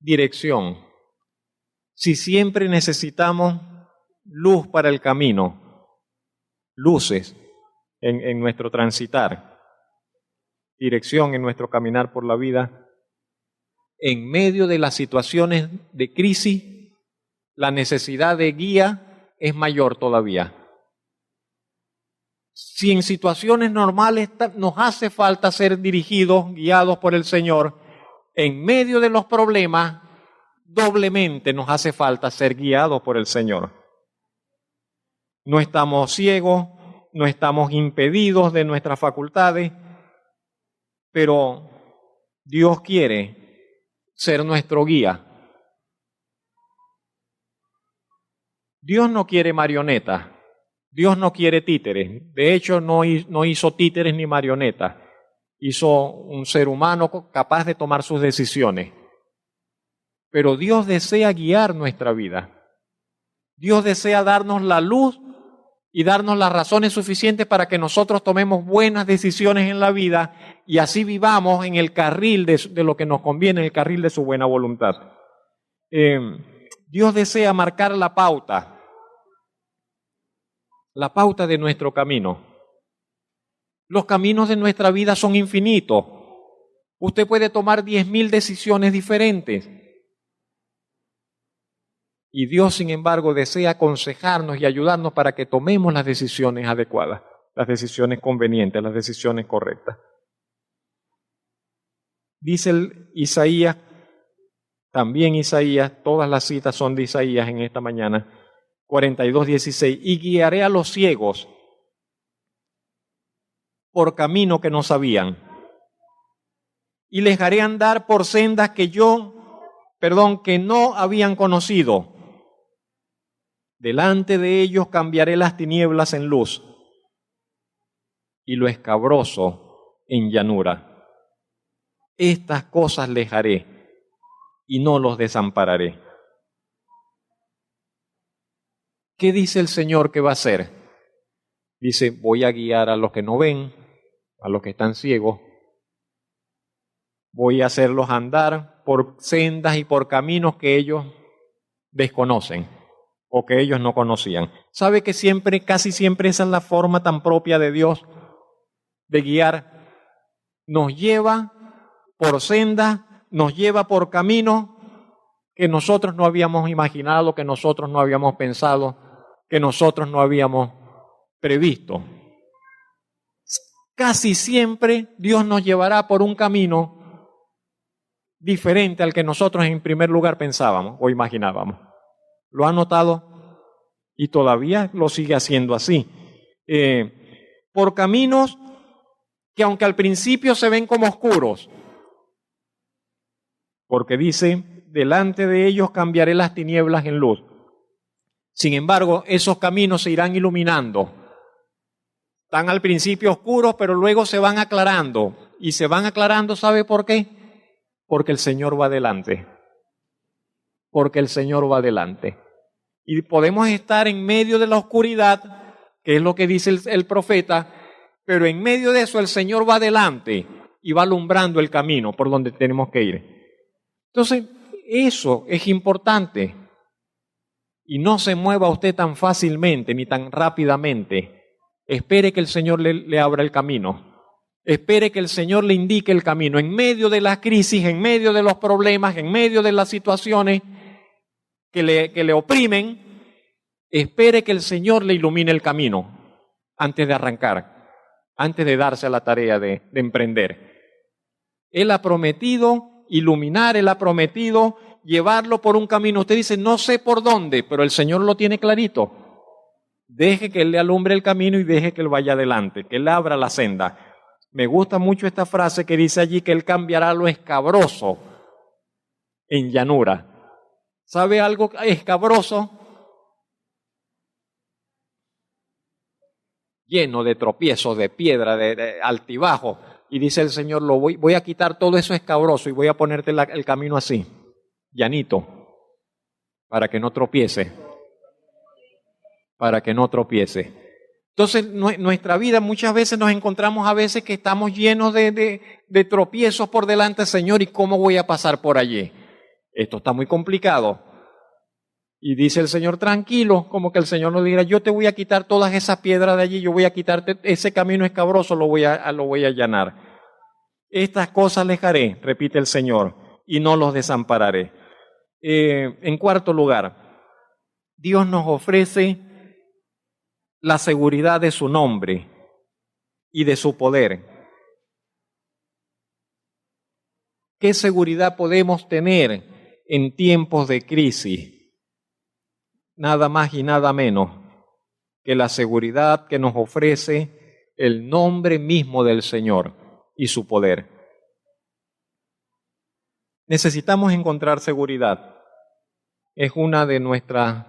dirección, si siempre necesitamos luz para el camino, luces en nuestro transitar, dirección en nuestro caminar por la vida, en medio de las situaciones de crisis, la necesidad de guía es mayor todavía. Si en situaciones normales nos hace falta ser dirigidos, guiados por el Señor, en medio de los problemas, doblemente nos hace falta ser guiados por el Señor. No estamos ciegos, no estamos impedidos de nuestras facultades, pero Dios quiere ser nuestro guía. Dios no quiere marionetas, Dios no quiere títeres. De hecho, no hizo títeres ni marionetas. Hizo un ser humano capaz de tomar sus decisiones. Pero Dios desea guiar nuestra vida. Dios desea darnos la luz y darnos las razones suficientes para que nosotros tomemos buenas decisiones en la vida y así vivamos en el carril de lo que nos conviene, en el carril de su buena voluntad. Dios desea marcar la pauta de nuestro camino. Los caminos de nuestra vida son infinitos. Usted puede tomar 10.000 decisiones diferentes. Y Dios, sin embargo, desea aconsejarnos y ayudarnos para que tomemos las decisiones adecuadas, las decisiones convenientes, las decisiones correctas. Dice Isaías, también Isaías, todas las citas son de Isaías en esta mañana, 42:16, y guiaré a los ciegos por camino que no sabían, y les haré andar por sendas que no habían conocido. Delante de ellos cambiaré las tinieblas en luz y lo escabroso en llanura. Estas cosas les haré y no los desampararé. ¿Qué dice el Señor que va a hacer? Dice, voy a guiar a los que no ven, a los que están ciegos. Voy a hacerlos andar por sendas y por caminos que ellos desconocen o que ellos no conocían. ¿Sabe que casi siempre esa es la forma tan propia de Dios de guiar? Nos lleva por sendas, nos lleva por caminos que nosotros no habíamos imaginado, que nosotros no habíamos pensado, que nosotros no habíamos previsto. Casi siempre Dios nos llevará por un camino diferente al que nosotros en primer lugar pensábamos o imaginábamos. ¿Lo han notado? Y todavía lo sigue haciendo así. por caminos que aunque al principio se ven como oscuros, porque dice, delante de ellos cambiaré las tinieblas en luz. Sin embargo, esos caminos se irán iluminando. Están al principio oscuros, pero luego se van aclarando. Y se van aclarando, ¿sabe por qué? Porque el Señor va adelante. Porque el Señor va adelante. Y podemos estar en medio de la oscuridad, que es lo que dice el profeta, pero en medio de eso el Señor va adelante y va alumbrando el camino por donde tenemos que ir. Entonces, eso es importante. Y no se mueva usted tan fácilmente ni tan rápidamente. Espere que el Señor le abra el camino. Espere que el Señor le indique el camino. En medio de la crisis, en medio de los problemas, en medio de las situaciones que le oprimen, espere que el Señor le ilumine el camino antes de arrancar, antes de darse a la tarea de emprender. Él ha prometido iluminar, Él ha prometido llevarlo por un camino. Usted dice, no sé por dónde, pero el Señor lo tiene clarito. Deje que Él le alumbre el camino y deje que Él vaya adelante, que Él abra la senda. Me gusta mucho esta frase que dice allí que Él cambiará lo escabroso en llanura. ¿Sabe algo escabroso? Lleno de tropiezos, de piedra, de altibajo. Y dice el Señor, voy a quitar todo eso escabroso y voy a ponerte el camino así, llanito, para que no tropiece. Para que no tropiece. Entonces, nuestra vida muchas veces nos encontramos a veces que estamos llenos de tropiezos por delante, Señor, ¿y cómo voy a pasar por allí? Esto está muy complicado. Y dice el Señor, tranquilo, como que el Señor nos dirá, yo te voy a quitar todas esas piedras de allí, yo voy a quitarte ese camino escabroso, lo voy a allanar. Estas cosas alejaré, repite el Señor, y no los desampararé. En cuarto lugar, Dios nos ofrece la seguridad de su nombre y de su poder. ¿Qué seguridad podemos tener en tiempos de crisis? Nada más y nada menos que la seguridad que nos ofrece el nombre mismo del Señor y su poder. Necesitamos encontrar seguridad. Es una de nuestras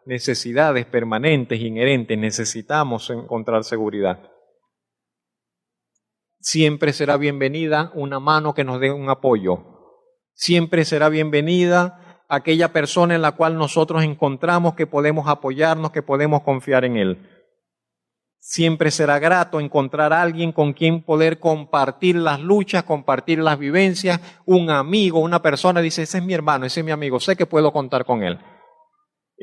necesidades permanentes, inherentes. Necesitamos encontrar seguridad. Siempre será bienvenida una mano que nos dé un apoyo. Siempre será bienvenida aquella persona en la cual nosotros encontramos que podemos apoyarnos, que podemos confiar en él. Siempre será grato encontrar a alguien con quien poder compartir las luchas, compartir las vivencias, un amigo, una persona dice, ese es mi hermano, ese es mi amigo, sé que puedo contar con él.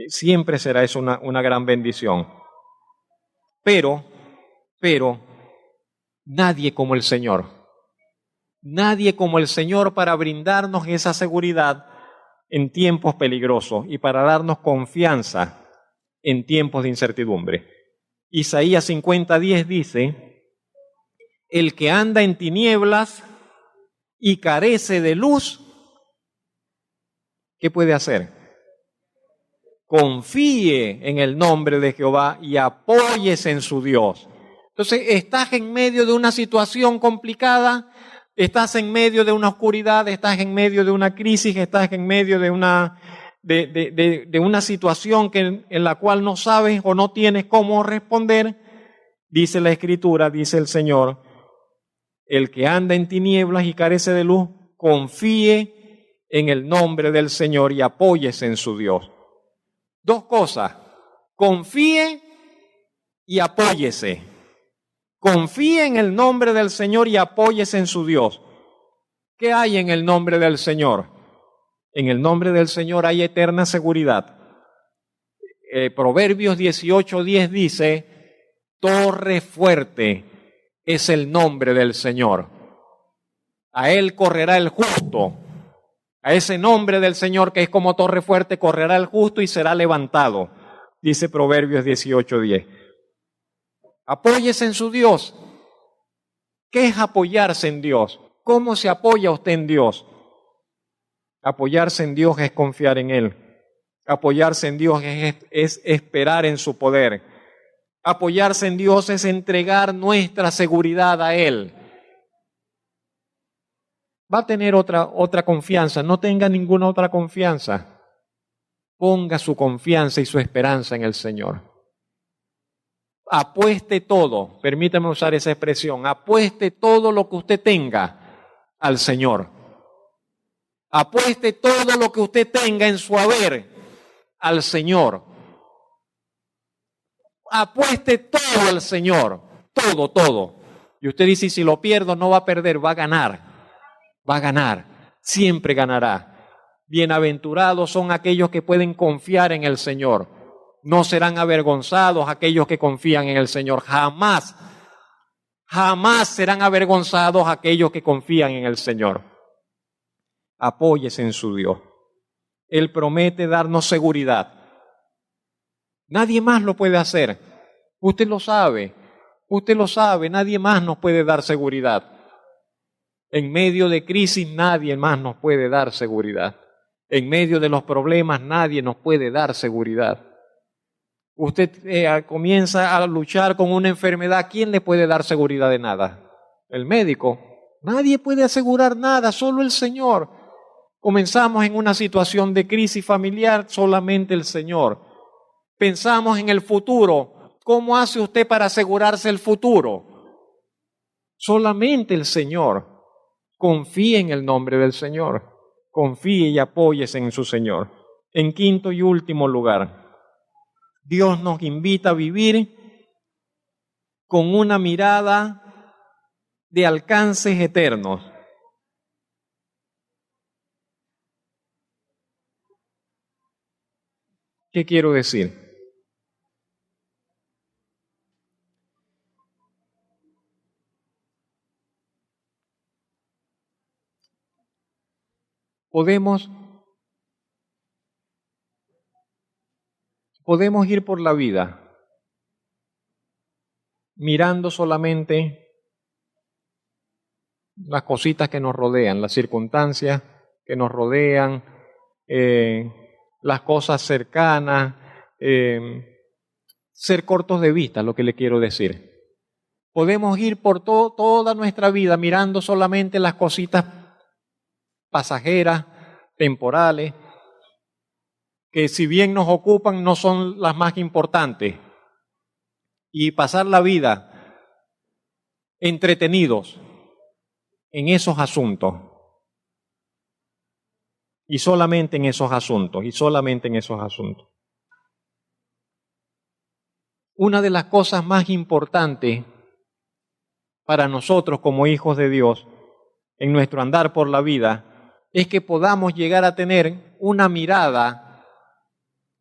Siempre será eso una gran bendición. Pero, nadie como el Señor. Nadie como el Señor para brindarnos esa seguridad en tiempos peligrosos y para darnos confianza en tiempos de incertidumbre. Isaías 50:10 dice, el que anda en tinieblas y carece de luz, ¿qué puede hacer? Confíe en el nombre de Jehová y apóyese en su Dios. Entonces, estás en medio de una situación complicada, estás en medio de una oscuridad, estás en medio de una crisis, estás en medio de una situación en la cual no sabes o no tienes cómo responder. Dice la Escritura, dice el Señor, el que anda en tinieblas y carece de luz, confíe en el nombre del Señor y apóyese en su Dios. Dos cosas, confíe y apóyese. Confíe en el nombre del Señor y apóyese en su Dios. ¿Qué hay en el nombre del Señor? En el nombre del Señor hay eterna seguridad. Proverbios 18:10 dice, torre fuerte es el nombre del Señor. A él correrá el justo. A ese nombre del Señor que es como torre fuerte correrá el justo y será levantado. Dice Proverbios 18:10. Apóyese en su Dios. ¿Qué es apoyarse en Dios? ¿Cómo se apoya usted en Dios? Apoyarse en Dios es confiar en Él. Apoyarse en Dios es esperar en su poder. Apoyarse en Dios es entregar nuestra seguridad a Él. Va a tener otra confianza, no tenga ninguna otra confianza. Ponga su confianza y su esperanza en el Señor. Apueste todo, permítame usar esa expresión, apueste todo lo que usted tenga al Señor. Apueste todo lo que usted tenga en su haber al Señor. Apueste todo al Señor, todo. Y usted dice, si lo pierdo no va a perder, va a ganar, siempre ganará. Bienaventurados son aquellos que pueden confiar en el Señor. No serán avergonzados aquellos que confían en el Señor. Jamás serán avergonzados aquellos que confían en el Señor. Apóyese en su Dios. Él promete darnos seguridad. Nadie más lo puede hacer. Usted lo sabe, nadie más nos puede dar seguridad. En medio de crisis nadie más nos puede dar seguridad. En medio de los problemas nadie nos puede dar seguridad. Usted comienza a luchar con una enfermedad, ¿quién le puede dar seguridad de nada? ¿El médico? Nadie puede asegurar nada, solo el Señor. Comenzamos en una situación de crisis familiar, solamente el Señor. Pensamos en el futuro. ¿Cómo hace usted para asegurarse el futuro? Solamente el Señor. Confíe en el nombre del Señor. Confíe y apóyese en su Señor. En quinto y último lugar, Dios nos invita a vivir con una mirada de alcances eternos. ¿Qué quiero decir? Podemos ir por la vida mirando solamente las cositas que nos rodean, las circunstancias que nos rodean, las cosas cercanas, ser cortos de vista, lo que le quiero decir. Podemos ir por toda nuestra vida mirando solamente las cositas pasajeras, temporales, que si bien nos ocupan no son las más importantes, y pasar la vida entretenidos en esos asuntos, y solamente en esos asuntos. Una de las cosas más importantes para nosotros como hijos de Dios en nuestro andar por la vida es que podamos llegar a tener una mirada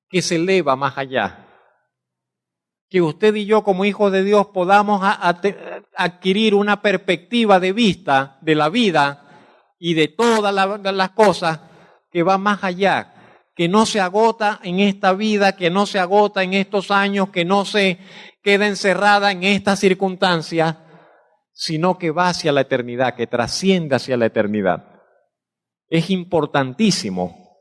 que se eleva más allá. Que usted y yo como hijos de Dios podamos adquirir una perspectiva de vista de la vida y de todas las cosas que va más allá, que no se agota en esta vida, que no se agota en estos años, que no se queda encerrada en estas circunstancias, sino que va hacia la eternidad, que trasciende hacia la eternidad. Es importantísimo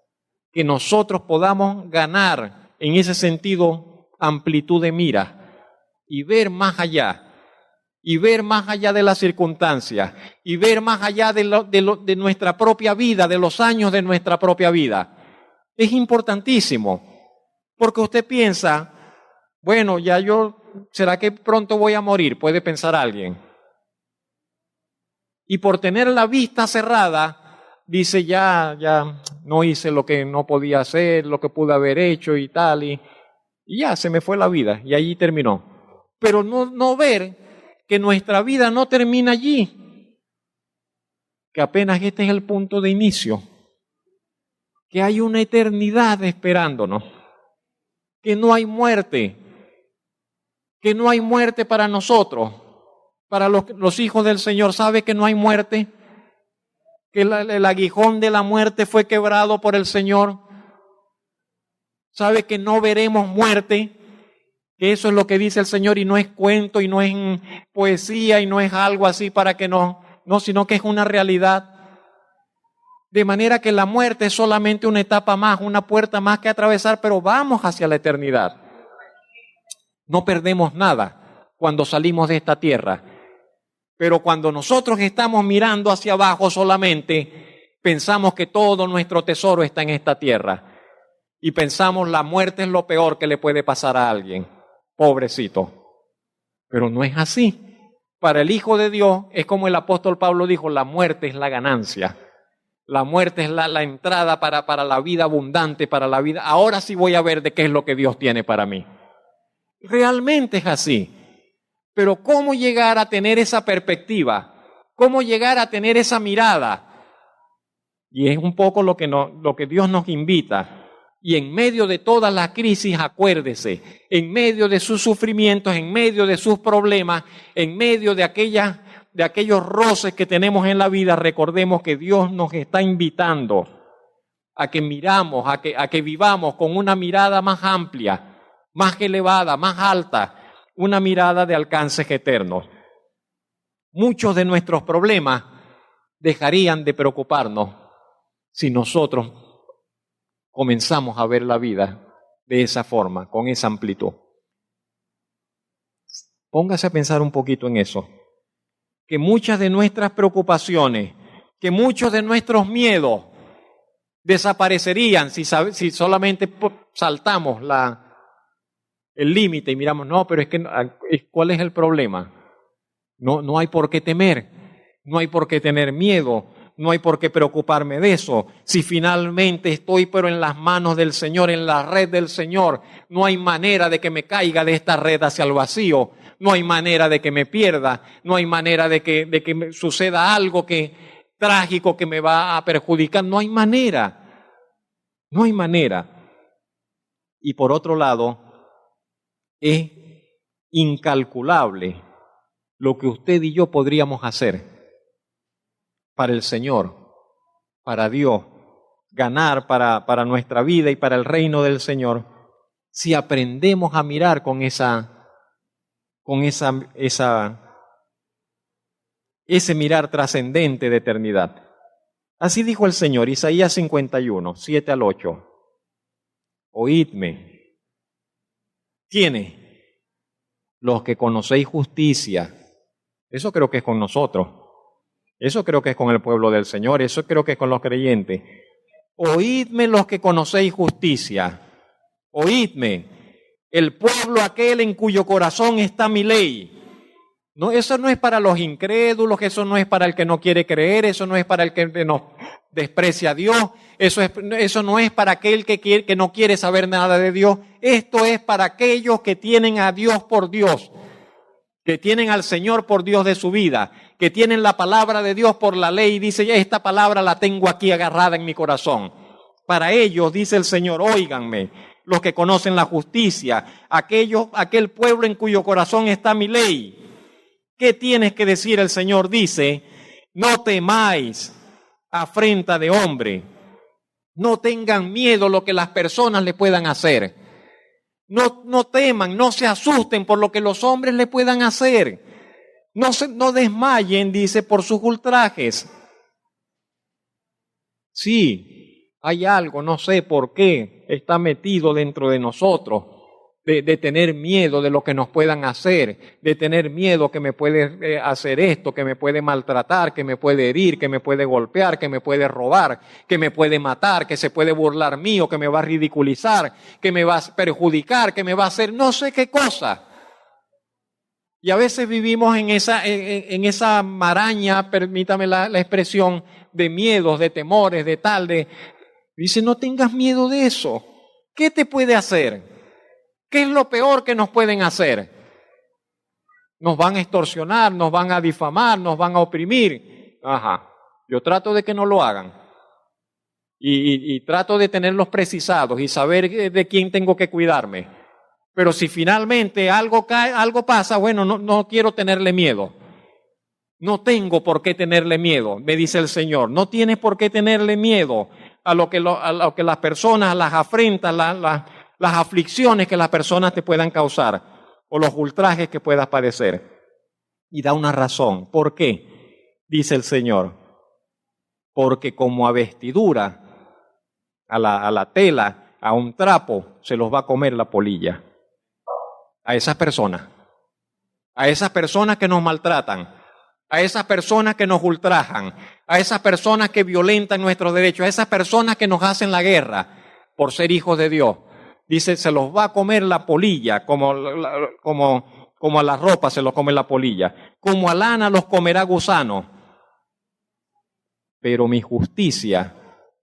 que nosotros podamos ganar en ese sentido amplitud de mira y ver más allá, de las circunstancias, y ver más allá de nuestra propia vida, de los años de nuestra propia vida. Es importantísimo, porque usted piensa, bueno, ¿será que pronto voy a morir? Puede pensar alguien. Y por tener la vista cerrada, dice, ya no hice lo que no podía hacer, lo que pude haber hecho y tal, y ya se me fue la vida, y allí terminó. Pero no ver que nuestra vida no termina allí, que apenas este es el punto de inicio, que hay una eternidad esperándonos, que no hay muerte para nosotros, para los hijos del Señor. ¿Sabe que no hay muerte? Que el aguijón de la muerte fue quebrado por el Señor. ¿Sabe que no veremos muerte? Que eso es lo que dice el Señor, y no es cuento, y no es poesía, y no es algo así para que no, sino que es una realidad. De manera que la muerte es solamente una etapa más, una puerta más que atravesar, pero vamos hacia la eternidad. No perdemos nada cuando salimos de esta tierra. Pero cuando nosotros estamos mirando hacia abajo solamente, pensamos que todo nuestro tesoro está en esta tierra. Y pensamos la muerte es lo peor que le puede pasar a alguien. Pobrecito. Pero no es así. Para el Hijo de Dios es como el apóstol Pablo dijo, la muerte es la ganancia. La muerte es la entrada para la vida abundante, para la vida. Ahora sí voy a ver de qué es lo que Dios tiene para mí. Realmente es así. Pero ¿cómo llegar a tener esa perspectiva? ¿Cómo llegar a tener esa mirada? Y es un poco lo que Dios nos invita. Y en medio de todas las crisis, acuérdese, en medio de sus sufrimientos, en medio de sus problemas, en medio de aquellos roces que tenemos en la vida, recordemos que Dios nos está invitando a que miramos, a que vivamos con una mirada más amplia, más elevada, más alta, una mirada de alcances eternos. Muchos de nuestros problemas dejarían de preocuparnos si nosotros comenzamos a ver la vida de esa forma, con esa amplitud. Póngase a pensar un poquito en eso. Que muchas de nuestras preocupaciones, que muchos de nuestros miedos desaparecerían si solamente saltamos el límite y miramos, no, pero es que ¿cuál es el problema? No hay por qué temer, no hay por qué tener miedo, no hay por qué preocuparme de eso. Si finalmente estoy pero en las manos del Señor, en la red del Señor, no hay manera de que me caiga de esta red hacia el vacío, no hay manera de que me pierda, no hay manera de que me suceda algo trágico que me va a perjudicar, no hay manera, no hay manera. Y por otro lado, es incalculable lo que usted y yo podríamos hacer para el Señor, para Dios, ganar para nuestra vida y para el reino del Señor, si aprendemos a mirar con ese mirar trascendente de eternidad. Así dijo el Señor, Isaías 51, 7 al 8. Oídme. ¿Quiénes? Los que conocéis justicia. Eso creo que es con nosotros. Eso creo que es con el pueblo del Señor. Eso creo que es con los creyentes. Oídme los que conocéis justicia. Oídme. El pueblo aquel en cuyo corazón está mi ley. No, eso no es para los incrédulos, eso no es para el que no quiere creer, eso no es para el que nos desprecia a Dios, eso no es para aquel que no quiere saber nada de Dios. Esto es para aquellos que tienen a Dios por Dios, que tienen al Señor por Dios de su vida, que tienen la palabra de Dios por la ley y dice, esta palabra la tengo aquí agarrada en mi corazón. Para ellos, dice el Señor, óiganme, los que conocen la justicia, aquel pueblo en cuyo corazón está mi ley. ¿Qué tienes que decir? El Señor dice, no temáis afrenta de hombre, no tengan miedo lo que las personas le puedan hacer. No teman, no se asusten por lo que los hombres le puedan hacer. No desmayen, dice, por sus ultrajes. Sí, hay algo, no sé por qué, está metido dentro de nosotros, de tener miedo de lo que nos puedan hacer, de tener miedo que me puede hacer esto, que me puede maltratar, que me puede herir, que me puede golpear, que me puede robar, que me puede matar, que se puede burlar mío, que me va a ridiculizar, que me va a perjudicar, que me va a hacer no sé qué cosa. Y a veces vivimos en esa maraña, permítame la expresión, de miedos, de temores, de tal, dice, no tengas miedo de eso. ¿Qué te puede hacer? ¿Qué es lo peor que nos pueden hacer? Nos van a extorsionar, nos van a difamar, nos van a oprimir. Ajá, yo trato de que no lo hagan. Y trato de tenerlos precisados y saber de quién tengo que cuidarme. Pero si finalmente algo pasa, bueno, no quiero tenerle miedo. No tengo por qué tenerle miedo, me dice el Señor. No tienes por qué tenerle miedo a lo que las personas, las afrentas, las aflicciones que las personas te puedan causar o los ultrajes que puedas padecer. Y da una razón. ¿Por qué? Dice el Señor. porque como a vestidura, a la tela, a un trapo, se los va a comer la polilla. A esas personas que nos maltratan, a esas personas que nos ultrajan, a esas personas que violentan nuestros derechos, a esas personas que nos hacen la guerra por ser hijos de Dios. Dice, se los va a comer la polilla, como a la ropa se los come la polilla, como a lana los comerá gusano. Pero mi justicia,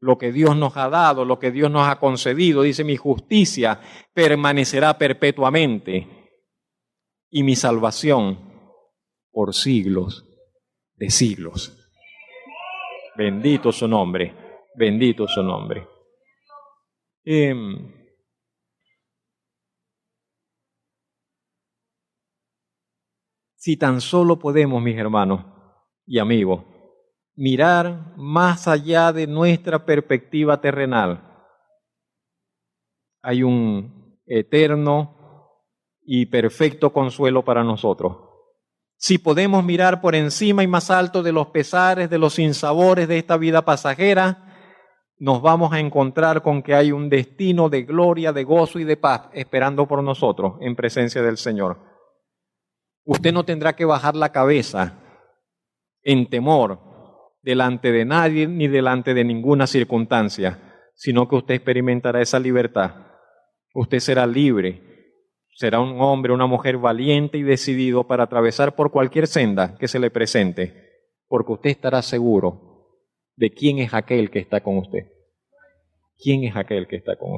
lo que Dios nos ha dado, lo que Dios nos ha concedido, dice, mi justicia permanecerá perpetuamente y mi salvación por siglos de siglos. Bendito su nombre, bendito su nombre. Si tan solo podemos, mis hermanos y amigos, mirar más allá de nuestra perspectiva terrenal, hay un eterno y perfecto consuelo para nosotros. Si podemos mirar por encima y más alto de los pesares, de los sinsabores de esta vida pasajera, nos vamos a encontrar con que hay un destino de gloria, de gozo y de paz esperando por nosotros en presencia del Señor. Usted no tendrá que bajar la cabeza en temor delante de nadie ni delante de ninguna circunstancia, sino que usted experimentará esa libertad. Usted será libre, será un hombre, una mujer valiente y decidido para atravesar por cualquier senda que se le presente, porque usted estará seguro de quién es aquel que está con usted. ¿Quién es aquel que está con usted?